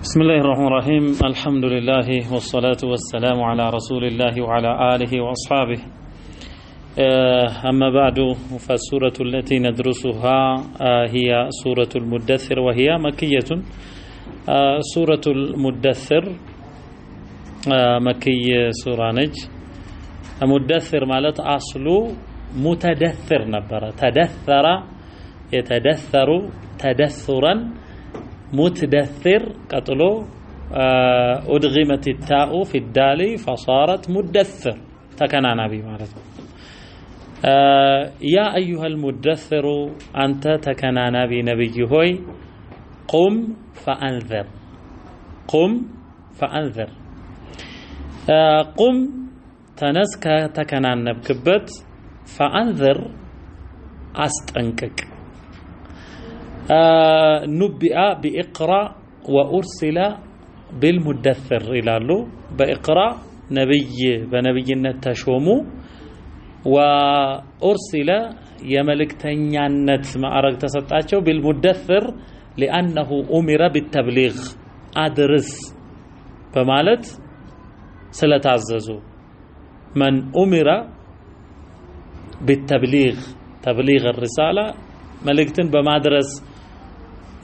بسم الله الرحمن الرحيم الحمد لله والصلاة والسلام على رسول الله وعلى آله وأصحابه أما بعد فالسورة التي ندرسها هي سورة المدثر وهي مكية سورة المدثر مكي سورة نج المدثر مالت أصل متدثر نبرة تدثر يتدثر تدثرا متدثر قتلو أدغمت التاء في الدال فصارت مدثر تكنا نبي مالته يا أيها المدثر أنت تكنا نبي هوي قم فأنذر قم فأنذر قم تنسك تكنا نبكبت فأنذر أستنكك نبئ بإقرأ وأرسل بالمدثر إلى بإقرأ نبي بنبينا تشومو وأرسل يملك تنيانت ما أرق تسطاتشو بالمدثر لأنه أمر بالتبليغ أدرس فمالت سلا تعززو من أمر بالتبليغ تبليغ الرسالة ملكتن بمدرس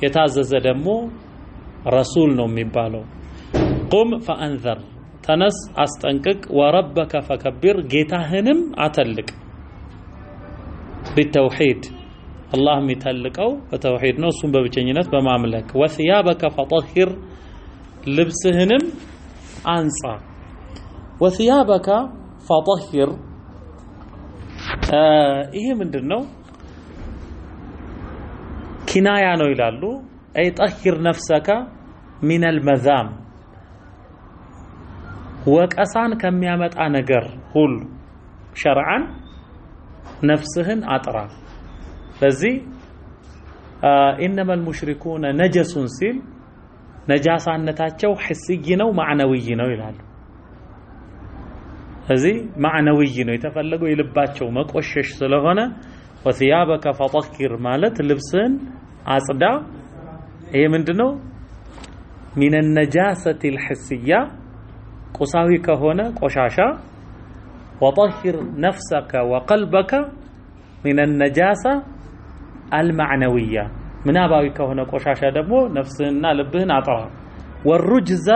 يتعزز دمو رسول ነው የሚባለው قم فأنذر ተነስ አስጠንቅቅ وربك فكبر ጌታህንም አተልቅ بالتوحيد الله የሚተልቀው በተውሂድ ነው እሱን በብቸኝነት በማምለክ وثيابك فطهر ልብስህንም አንጻ وثيابك فطهر ይሄ ምንድነው كناية ነው ይላሉ أي طهر نفسك من المذام ወቀሳን ከሚያመጣ ነገር ሁሉ شرعا نفسህን አጥራ ስለዚህ إنما المشركون نجس ሲል ነጃሳነታቸው حسي ነው معنوي ነው ይላሉ ስለዚህ معنوي ነው የተፈለገው የልባቸው መቆሸሽ ስለሆነ وثيابك فطهر ማለት ልብስን አጽዳ ይሄ ምንድነው من النجاسة الحسية ቁሳዊ ከሆነ ቆሻሻ وطهر نفسك وقلبك من النجاسة المعنوية ምናባዊ ከሆነ ቆሻሻ ደግሞ ነፍስህና ልብህን አጥራ والرجز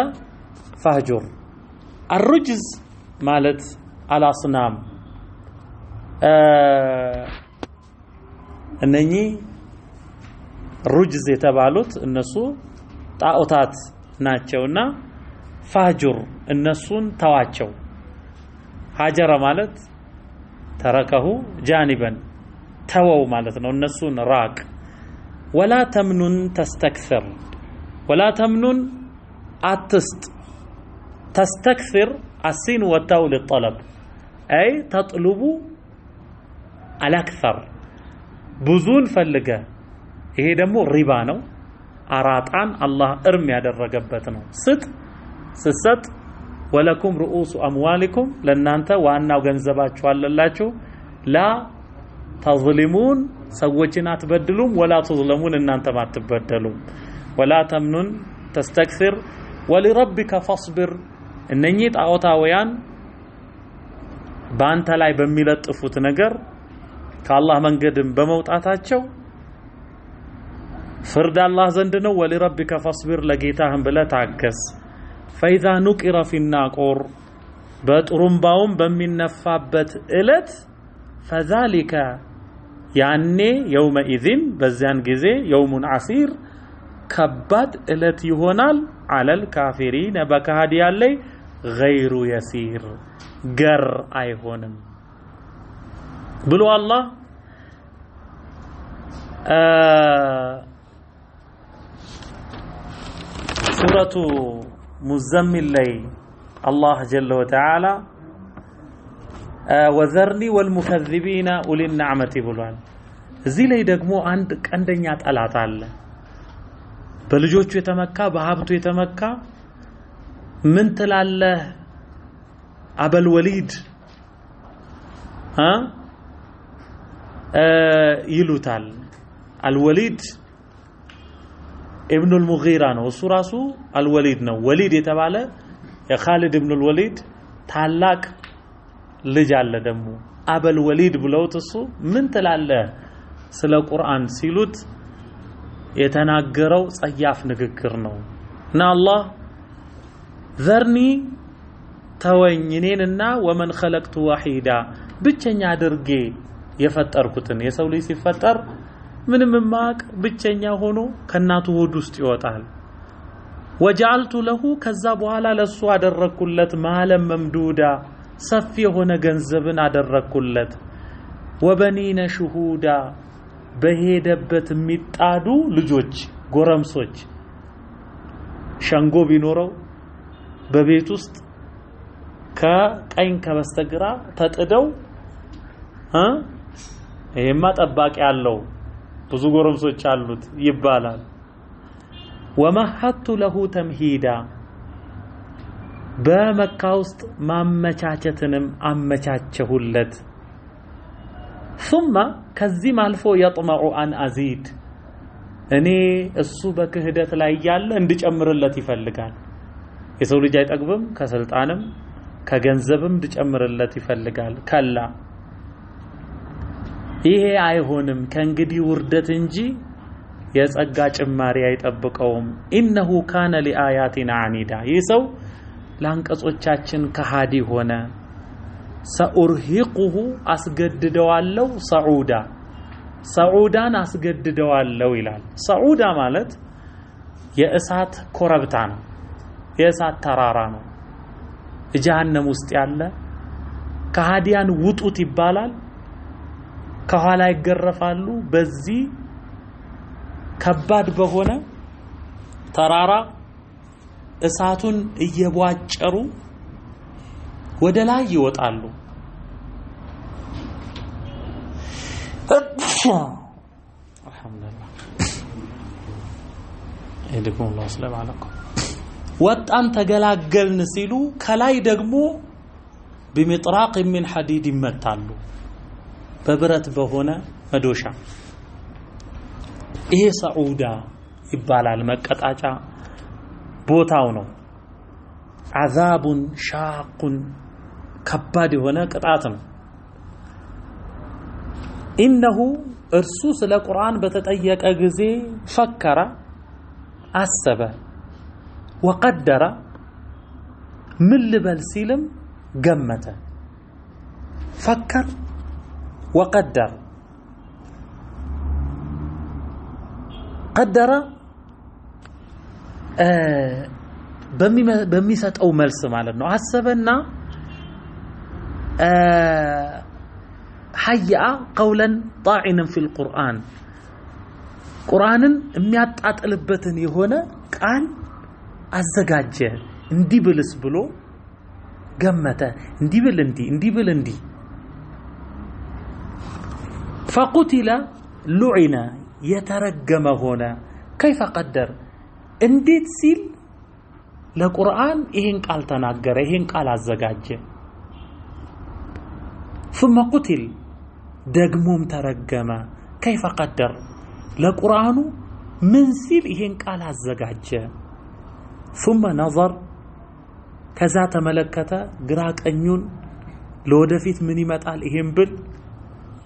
فهجر الرجز ማለት አላስናም እነኚህ ሩጅዝ የተባሉት እነሱ ጣዖታት ናቸውና ፋጁር እነሱን ተዋቸው ሀጀረ ማለት ተረከሁ ጃኒበን ተወው ማለት ነው እነሱን ራቅ ولا تمنن تستكثر ولا تمنن አትስጥ تستكثر السين والتاء للطلب أي تطلب الأكثر ብዙን ፈልገ ይሄ ደግሞ ሪባ ነው አራጣን አላህ እርም ያደረገበት ነው ስሰጥ ወለኩም رؤوس اموالكم ለናንተ ዋናው ገንዘባችሁ አለላችሁ ላ ተظلمون ሰዎችን አትበድሉም ولا تظلمون እናንተ ማትበደሉም ولا تمنن تستكثر ولربك فاصبر እነኚህ ጣዖታውያን ባንተ ላይ በሚለጥፉት ነገር ከአላህ መንገድም በመውጣታቸው ፍርድ አላህ ዘንድ ነው ወለረብከ ፈስቢር ለጌታህም ብለ ታገስ فإذا نقر في الناقور በጥሩምባውም በሚነፋበት እለት فذلك ያኔ يومئذ በዚያን ጊዜ يوم عسير ከባድ እለት ይሆናል على الكافرين በካህዲያን ላይ غير يسير ገር አይሆንም ብሎ አላህ ሱረቱ ሙዘሚል ላይ አላህ ጀለ ወተዓላ ወዘርኒ ወልሙከዚቢና ኡሊ النعمة ብሏል እዚህ ላይ ደግሞ አንድ ቀንደኛ ጠላት አለ በልጆቹ የተመካ በሀብቱ የተመካ ምን ትላለህ አበል ወሊድ ይሉታል አልወሊድ ኢብኑ አልሙጊራ ነው እሱ ራሱ አልወሊድ ነው ወሊድ የተባለ የኻሊድ ኢብኑ አልወሊድ ታላቅ ልጅ አለ ደግሞ አበል ወሊድ ብለውት እሱ ምን ትላለህ ስለ ቁርአን ሲሉት የተናገረው ጸያፍ ንግግር ነው እና አላህ ዘርኒ ተወኝ እኔንና ወመን خلقت وحيدا ብቸኛ አድርጌ የፈጠርኩትን የሰው ልጅ ሲፈጠር ምንም ማቅ ብቸኛ ሆኖ ከናቱ ሆድ ውስጥ ይወጣል وجعلت له ከዛ በኋላ ለሱ አደረኩለት ማለም መምዱዳ ሰፊ የሆነ ገንዘብን አደረኩለት ወበኒነ ሹሁዳ በሄደበት የሚጣዱ ልጆች ጎረምሶች ሸንጎ ቢኖረው በቤት ውስጥ ከቀኝ ከበስተግራ ተጥደው ይሄማ ጠባቂ ያለው ብዙ ጎረምሶች አሉት ይባላል ወመሐቱ ለሁ ተምሂዳ በመካ ውስጥ ማመቻቸትንም አመቻቸሁለት ثم ከዚህም አልፎ يطمع ان ازيد እኔ እሱ በክህደት ላይ ያለ እንድጨምርለት ይፈልጋል የሰው ልጅ አይጠግብም ከስልጣንም ከገንዘብም እንድጨምርለት ይፈልጋል ከላ ይሄ አይሆንም ከእንግዲህ ውርደት እንጂ የጸጋ ጭማሪ አይጠብቀውም ኢነሁ ካነ ለአያቲና አኒዳ ይሰው ላንቀጾቻችን ከሃዲ ሆነ ሰኡርሂቁሁ አስገድደዋለው ሰዑዳን አስገድደዋለው ይላል ሰዑዳ ማለት የእሳት ኮረብታ ነው የእሳት ተራራ ነው ጀሃነም ውስጥ ያለ ከሃዲያን ውጡት ይባላል ከኋላ ይገረፋሉ በዚህ ከባድ በሆነ ተራራ እሳቱን እየቧጨሩ ወደ ላይ ይወጣሉ አልহামዱሊላህ እድኩም الله سلام عليكم ወጣን ተገላገልን ሲሉ ከላይ ደግሞ بمطراق من حديد ይመታሉ በብረት በሆነ መዶሻ ይሄ ሰዑዳ ይባላል መቀጣጫ ቦታው ነው አዛቡን ሻቁን ከባድ የሆነ ቅጣት ነው ኢነሁ እርሱ ስለ ቁርአን በተጠየቀ ጊዜ ፈከረ አሰበ ወቀደረ ምን ልበል ሲልም ገመተ ፈከር وقدر قدر በሚሰጠው መልስ ማለት ነው አሰበና حيا قولا طاعنا في القرآن ቁርአንን የሚያጣጥልበትን የሆነ ቃል አዘጋጀ እንዲብልስ ብሎ ገመተ እንዲብል እንዲ فقتل لعن يترجم هنا كيف قدر እንዴት ሲል ለቁርአን ይሄን ቃል ተናገረ ይሄን ቃል አዘጋጀ ثم قتل ደግሞም ተረገመ كيف قدر ለቁርአኑ ምን ሲል ይሄን ቃል አዘጋጀ ثم نظر ከዛ ተመለከተ ግራ ቀኙን ለወደፊት ምን ይመጣል ይሄን ብል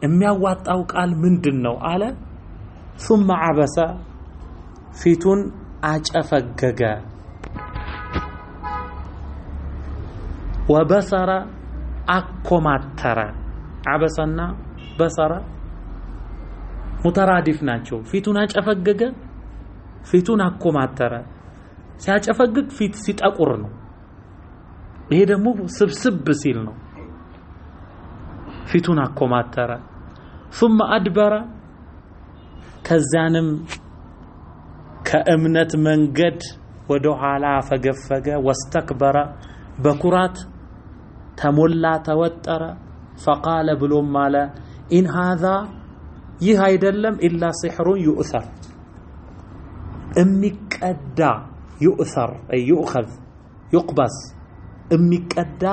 የሚያዋጣው ቃል ምንድነው አለ ثم عبس ፊቱን አጨፈገገ وبصر አኮማተረ عبسና بصر ሙተራዲፍ ናቸው ፊቱን አጨፈገገ ፊቱን አኮማተረ ሲያጨፈግግ ፊት ሲጠቁር ነው ይሄ ደግሞ ስብስብ ሲል ነው ፊቱን አኮማተረ ثم أدبر ከዛንም ከእምነት መንገድ ወደ ኋላ ፈገፈገ واستكبر በኩራት ተሞላ ተወጠረ فقال ብሎም ማለ إن هذا ይህ አይደለም إلا سحر يؤثر የሚቀዳ يؤثر أي يؤخذ يقبس የሚቀዳ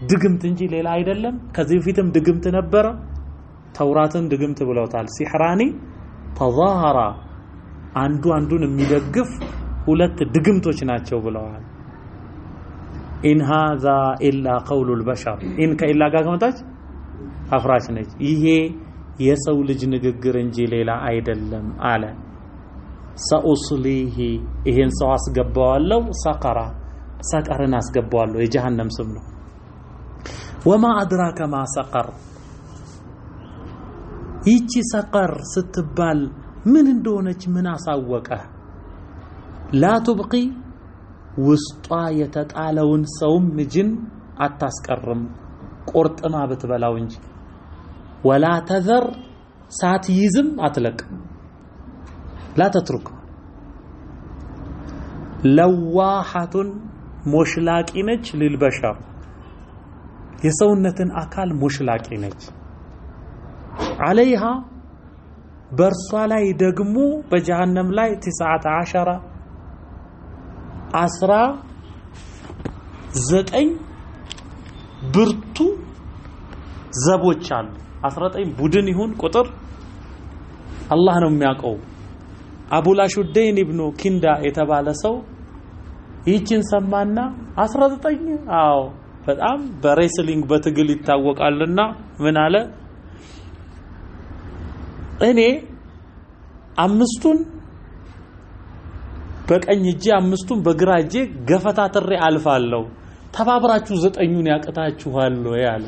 ድግምት እንጂ ሌላ አይደለም ከዚህ በፊትም ድግምት ነበረ ተውራትን ድግምት ብለውታል ሲህራኒ ተዛሃራ አንዱ አንዱን የሚደግፍ ሁለት ድግምቶች ናቸው ብለዋል ኢን ሃዛ ኢላ ቀውሉል በሸር ኢን ከኢላ ጋር ከመጣች አፍራሽ ነች ይሄ የሰው ልጅ ንግግር እንጂ ሌላ አይደለም አለ ሰኡስሊሂ ይሄን ሰው አስገባዋለሁ ሰቀርን አስገባዋለሁ የጀሃነም ስም ነው ወማ አድራከ ማ ሰቀር ይቺ ሰቀር ስትባል ምን እንደሆነች ምን አሳወቀ ላ ትብቂ ውስጧ የተጣለውን ሰውም ጅን አታስቀርም ቆርጥማ ብትበላው እንጂ ወላ ተዘር ሳትይዝም አትለቅም ላ ተትሩክ ለዋሐቱን ሙሽላቂ ነች ለልበሸር የሰውነትን አካል ሙሽላቂ ነች عليها በርሷ ላይ ደግሞ በጀሃነም ላይ 19 ብርቱ ዘቦች አሉ 19 ቡድን ይሁን ቁጥር አላህ ነው የሚያውቀው አቡላሹደይን ኢብኑ ኪንዳ የተባለ ሰው ይህችን ሰማና 19 አዎ በጣም በሬስሊንግ በትግል ይታወቃልና ምን አለ እኔ አምስቱን በቀኝ እጄ አምስቱን በግራ እጄ ገፈታትሬ አልፋለሁ ተባብራችሁ 9ኙን ያቀታችኋል ወይ አለ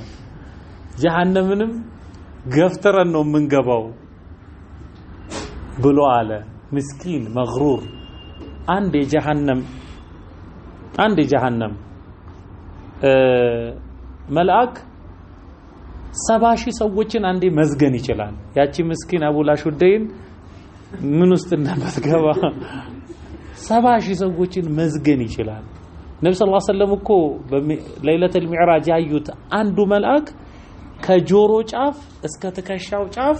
ጀሃነምንም ገፍተረን ነው የምንገባው ብሎ አለ ምስኪን መግሩር አንድ የጀሃነም መልአክ 70,000 ሰዎችን አንዴ መዝገን ይችላል ያቺ ምስኪን አቡላሹደይን ምን ውስጥ እንደምትገባ 70,000 ሰዎችን መዝገን ይችላል ነብዩ ሰለላሁ ዐለይሂ ወሰለም እኮ በለይለቱል ሚዕራጅ ያዩት አንዱ መልአክ ከጆሮ ጫፍ እስከ ትከሻው ጫፍ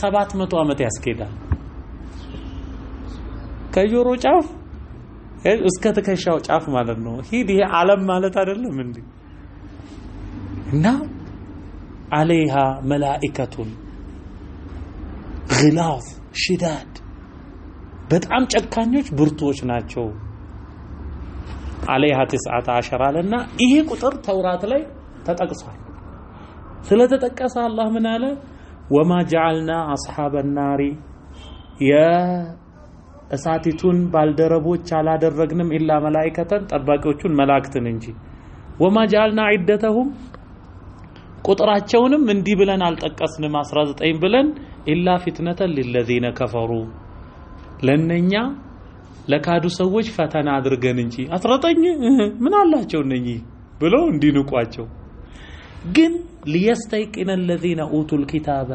700 ዓመት ያስኬዳል ከጆሮ ጫፍ እስከ ትከሻው ጫፍ ማለት ነው ይሄ ዓለም ማለት አይደለም እንዴ እና عليها ملائكة غلاظ شداد በጣም ጨካኞች ብርቱዎች ናቸው عليها 19 አለና ይሄ ቁጥር ተውራት ላይ ተጠቅሷል ስለተጠቀሰ አላህ ምን አለ وما جعلنا اصحاب النار የእሳቲቱን ባልደረቦች አላደረግንም ኢላ መላእክተን ጠባቂዎቹን መላእክትን እንጂ وما جعلنا عدتهم ቁጥራቸውንም እንዲህ ብለን አልጠቀስንም 19 ብለን ኢላ ፊትነተን ለለዚነ ከፈሩ ለነኛ ለካዱ ሰዎች ፈተና አድርገን እንጂ 19 ምን አላቸው እነኚህ ብለው እንዲንቋቸው ግን ليستيقن الذين اوتوا الكتاب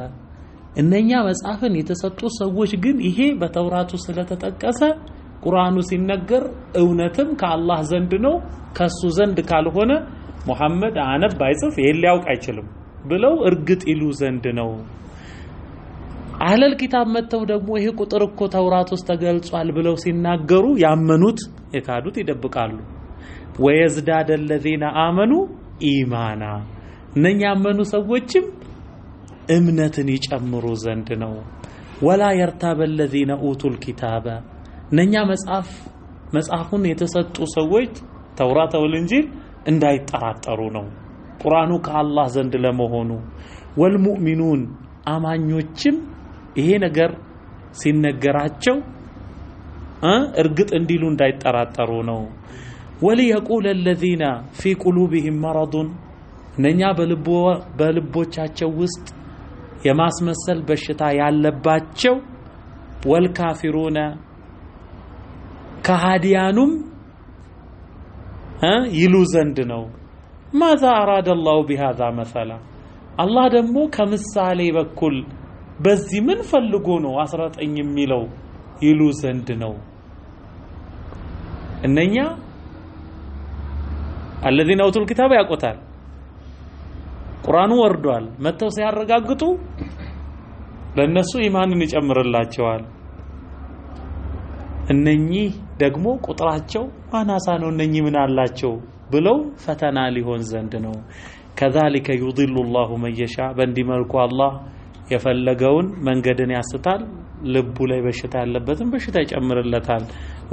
እነኛ መጽሐፍን የተሰጡ ሰዎች ግን ይሄ በተውራቱ ስለተጠቀሰ ቁርአኑ ሲነገር እውነትም ከአላህ ዘንድ ነው ከሱ ዘንድ ካልሆነ ሙሐመድ አነብ አይጽፍ ይሄን ሊያውቅ አይችልም ብለው እርግጥ ይሉ ዘንድ ነው አህለል ኪታብ መተው ደግሞ ይሄ ቁጥር እኮ ተውራት ውስጥ ተገልጿል ብለው ሲናገሩ ያመኑት የካዱት ይደብቃሉ ወየዝዳደ الذين آمنوا ኢማና እነኛ ያመኑ ሰዎችም እምነትን ይጨምሩ ዘንድ ነው ወላ يرتاب الذين اوتوا الكتاب እነኛ መጽሐፉን የተሰጡ ሰዎች ተውራት ወልንጂል እንዳይጠራጠሩ ነው ቁርአኑ ከአላህ ዘንድ ለመሆኑ ወልሙእሚኑን አማኞችም ይሄ ነገር ሲነገራቸው እርግጥ እንዲሉ እንዳይጠራጠሩ ነው وليقول الذين في قلوبهم مرض እነኛ በልቦቻቸው ውስጥ የማስመሰል በሽታ ያለባቸው ወልካፊሩና ከሃዲያኑም ይሉ ዘንድ ነው ماذا أراد الله بهذا مثلا الله ደግሞ ከምሳሌ በኩል በዚህ ምን ፈልጎ ነው 19 የሚለው ይሉ ዘንድ ነው እነኛ الذين اوتوا الكتاب ያቆታል ቁርአኑ ወርዷል መተው ሲያረጋግጡ ለነሱ ኢማንን ይጨምርላቸዋል እነኚህ ደግሞ ቁጥራቸው አናሳ ነው እነኚህ ምን አላቸው ብለው ፈተና ሊሆን ዘንድ ነው كذلك يضل الله من يشاء በእንዲህ መልኩ አላህ የፈለገውን መንገድን ያስታል ልቡ ላይ በሽታ ያለበትን በሽታ ይጨምርለታል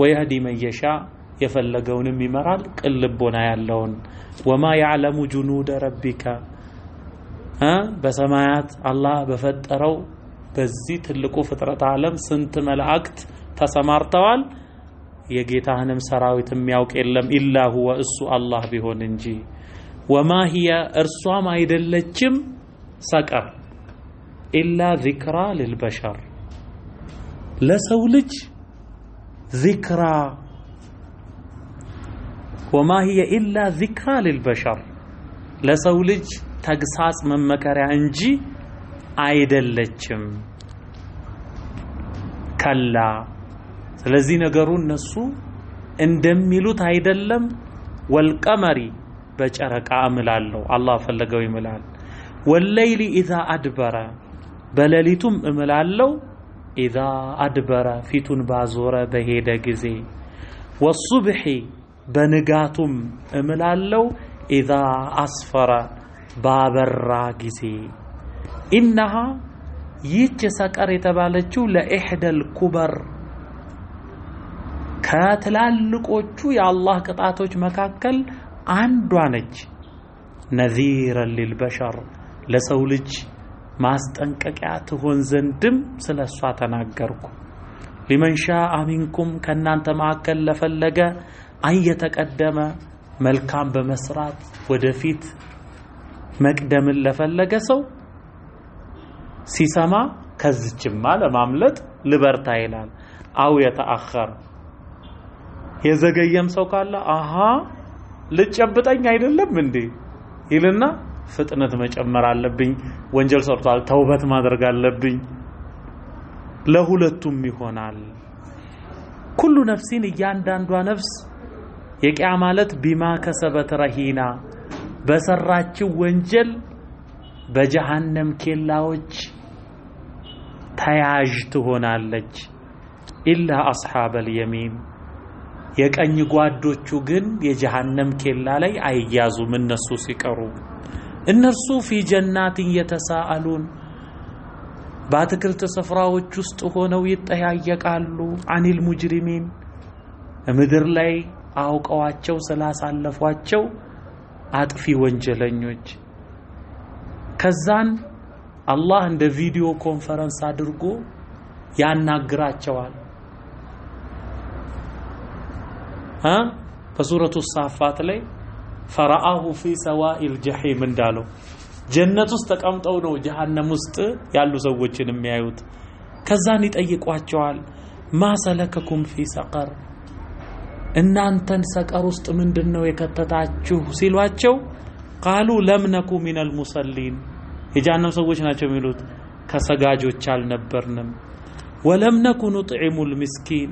ወይህዲ መየሻ የፈለገውንም ይመራል ቅልቦና ያለውን ወማ يعلم جنود ربك በሰማያት አላህ በፈጠረው በዚህ ትልቁ ፍጥረት ዓለም ስንት መላእክት ተሰማርተዋል የጌታህንም ሰራዊት የሚያውቅ የለም ኢላ ሁወ እሱ አላህ ቢሆን እንጂ ወማ هي እርሷም አይደለችም ሰቀር ኢላ ذكرى للبشر ለሰው ልጅ ذكرى وما هي إلا ذكرى للبشر ለሰው ልጅ ተግሳጽ መመከሪያ እንጂ አይደለችም ከላ ስለዚህ ነገሩ እነሱ እንደሚሉት አይደለም ወልቀመሪ በጨረቃ እምላለው አላህ ፈለገው ይምላል ወለይሊ ኢዛ አድበረ በሌሊቱም እምላለው ኢዛ አድበረ ፊቱን ባዞረ በሄደ ጊዜ ወሱብሂ በንጋቱም እምላለው ኢዛ አስፈረ ባበራ ጊዜ ኢነሃ ይህች ሰቀር የተባለችው ለኢህደል ኩበር ከትላልቆቹ የአላህ ቅጣቶች መካከል አንዷ ነች ነዚረን ሊልበሸር ለሰው ልጅ ማስጠንቀቂያ ትሆን ዘንድም ስለሷ ተናገርኩ ሊመን ሻአ ሚንኩም ከናንተ መካከል ለፈለገ አይተቀደመ መልካም በመስራት ወደፊት መቅደምን ለፈለገ ሰው ሲሰማ ከዝችማ ለማምለጥ ልበርታ ይላል አው የተአخر የዘገየም ሰው ካለ አሃ ልጨብጠኝ አይደለም እንዴ ይልና ፍጥነት መጨመር አለብኝ ወንጀል ሰርቷል ተውበት ማድረግ አለብኝ ለሁለቱም ይሆናል ኩሉ ነፍሲን እያንዳንዷ ነፍስ የቂያማለት ቢማ ከሰበት ረሂና በሰራችው ወንጀል በጀሃነም ኬላዎች ተያዥ ትሆናለች ኢላ አስሐበል የሚን የቀኝ ጓዶቹ ግን የጀሃነም ኬላ ላይ አይያዙም እነሱ ሲቀሩ እነርሱ ፊ ጀናት የተሳአሉን በአትክልት ስፍራዎች ውስጥ ሆነው ይጠያየቃሉ አኒል ሙጅሪሚን ምድር ላይ አውቀዋቸው ስላሳለፏቸው አጥፊ ወንጀለኞች ከዛን አላህ እንደ ቪዲዮ ኮንፈረንስ አድርጎ ያናግራቸዋል በሱረቱ ሳፋት ላይ ፈራአሁ ፊ ሰዋኢል ጀሂም እንዳለው ጀነት ውስጥ ተቀምጠው ነው ጀሃነም ውስጥ ያሉ ሰዎችን የሚያዩት ከዛን ይጠይቋቸዋል ማሰለከኩም ፊ ሰቀር እናንተን ሰቀር ውስጥ ምንድነው የከተታችሁ ሲሏቸው ቃሉ ለም ነኩ ሚነል ሙሰሊን የጀሃነም ሰዎች ናቸው የሚሉት ከሰጋጆች አልነበርንም ወለም ነኩ ኑጥዒሙል ምስኪን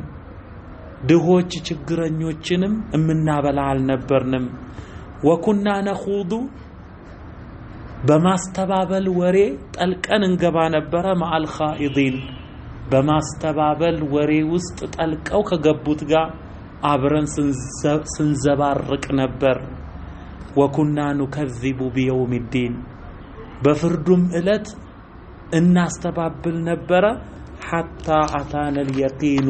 ድሆች ችግረኞችንም እምናበላ አልነበርንም ወኩና ነኹዱ በማስተባበል ወሬ ጠልቀን እንገባ ነበር ማአል ኻኢዲን በማስተባበል ወሬ ውስጥ ጠልቀው ከገቡት ጋር አብረን ስንዘባርቅ ነበር ወኩና ኑከዚቡ ቢየውሚዲን በፍርዱም እለት እናስተባብል ነበር ሐታ አታነል የቂኑ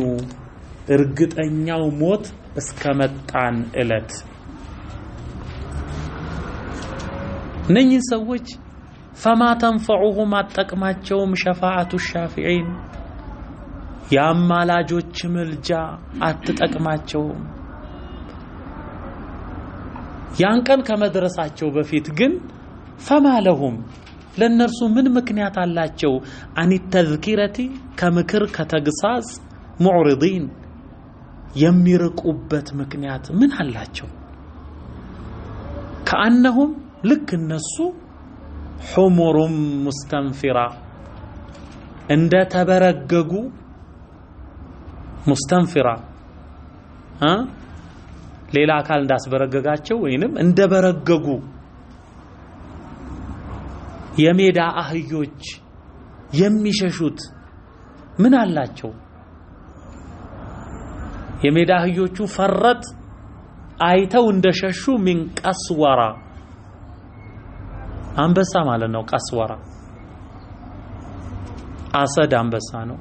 እርግጠኛው ሞት እስከመጣን እለት ነኝን ሰዎች ፈማ ተንፈዑሁም አጠቅማቸውም ሸፋዓቱ ሻፊዒን ያማላጆች ምልጃ አትጠቅማቸውም ያን ቀን ከመድረሳቸው በፊት ግን ፈማ ለሁም ለነርሱ ምን ምክንያት አላቸው አኒ ተዝኪረቲ ከምክር ከተግሳጽ ሙዕሪዲን የሚርቁበት ምክንያት ምን አላቸው ከአንሁም ልክ እነሱ ሑሙሩም ሙስተንፊራ እንደ ተበረገጉ ሙስተንፊራ ሌላ አካል እንዳስበረገጋቸው ወይንም እንደበረገጉ የሜዳ አህዮች የሚሸሹት ምን አላቸው የሜዳ አህዮቹ ፈረጥ አይተው እንደሸሹ ምን ቀስወራ አንበሳ ማለት ነው ቀስወራ አሰድ አንበሳ ነው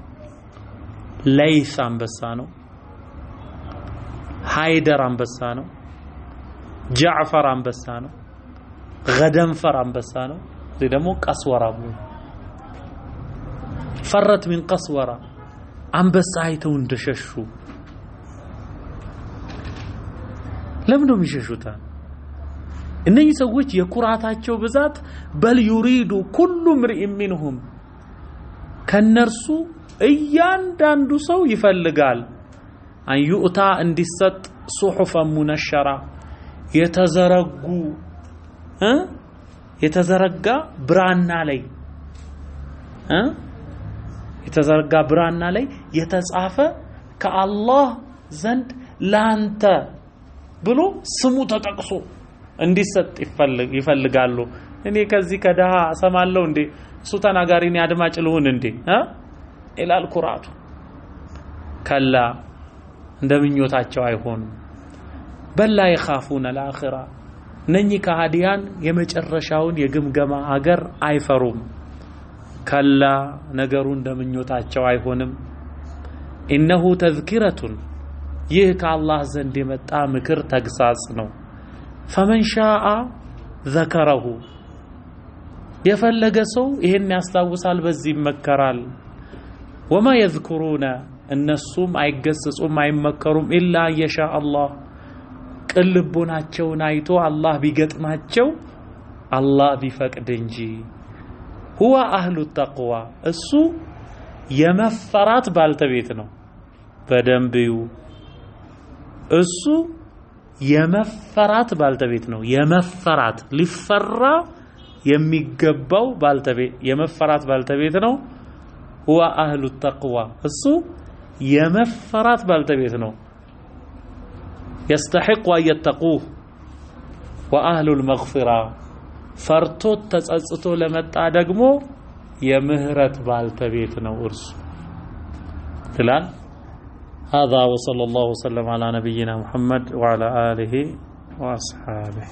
ለይስ አንበሳ ነው ሃይደር አንበሳ ነው ጃዕፈር አንበሳ ነው ገደንፈር አንበሳ ነው እዚህ ደግሞ ቀስወራ ፈረት من ቀስወራ አንበሳ አይተው እንደሸሹ ለምን ነው የሚሸሹት እነኚህ ሰዎች የኩራታቸው ብዛት በል يريد كل امرئ منهم ከነርሱ እያንዳንዱ ሰው ይፈልጋል አን ይኡታ እንዲሰጥ صحفا منشرة የተዘረጋ ብራና ላይ የተዘረጋ ብራና ላይ የተጻፈ ከአላህ ዘንድ ላንተ ብሎ ስሙ ተጠቅሶ እንዲሰጥ ይፈልጋሉ እኔ ከዚህ ከደሃ ሰማለው እንዴ እሱ ተናጋሪ ነው አድማጭ ልሁን እንዴ ኢላል ኩራቱ ከላ እንደምኞታቸው አይሆንም በላ ይخافون الاخره ነኚህ ከሃዲያን የመጨረሻውን የግምገማ ሀገር አይፈሩም ከላ ነገሩ እንደምኞታቸው አይሆንም ኢነሁ ተዝኪረቱን ይህ ከአላህ ዘንድ የመጣ ምክር ተግሳጽ ነው فمن شاء ذكره የፈለገ ሰው ይሄን ያስታውሳል በዚህ ይመከራል وما يذكرون እነሱም አይገሰጹም አይመከሩም ኢላ يشاء الله ቅልቦናቸውን አይቶ አላህ ቢገጥማቸው አላህ ቢፈቅድ እንጂ هو اهل التقوى እሱ የመፈራት ባልተቤት ነው በደንብዩ እሱ የመፈራት ባልተቤት ነው የመፈራት ሊፈራ የሚገባው ባልተቤት የመፈራት ባልተቤት ነው هو اهل التقوى እሱ የመፈራት ባልተቤት ነው يستحق ان يتقوه واهل المغفرة فرتوت ተጸጽቶ ለመጣ ደግሞ የምህረት ባልተቤት ነው እርሱ ትላል هذا وصلى الله وسلم على نبينا محمد وعلى آله وأصحابه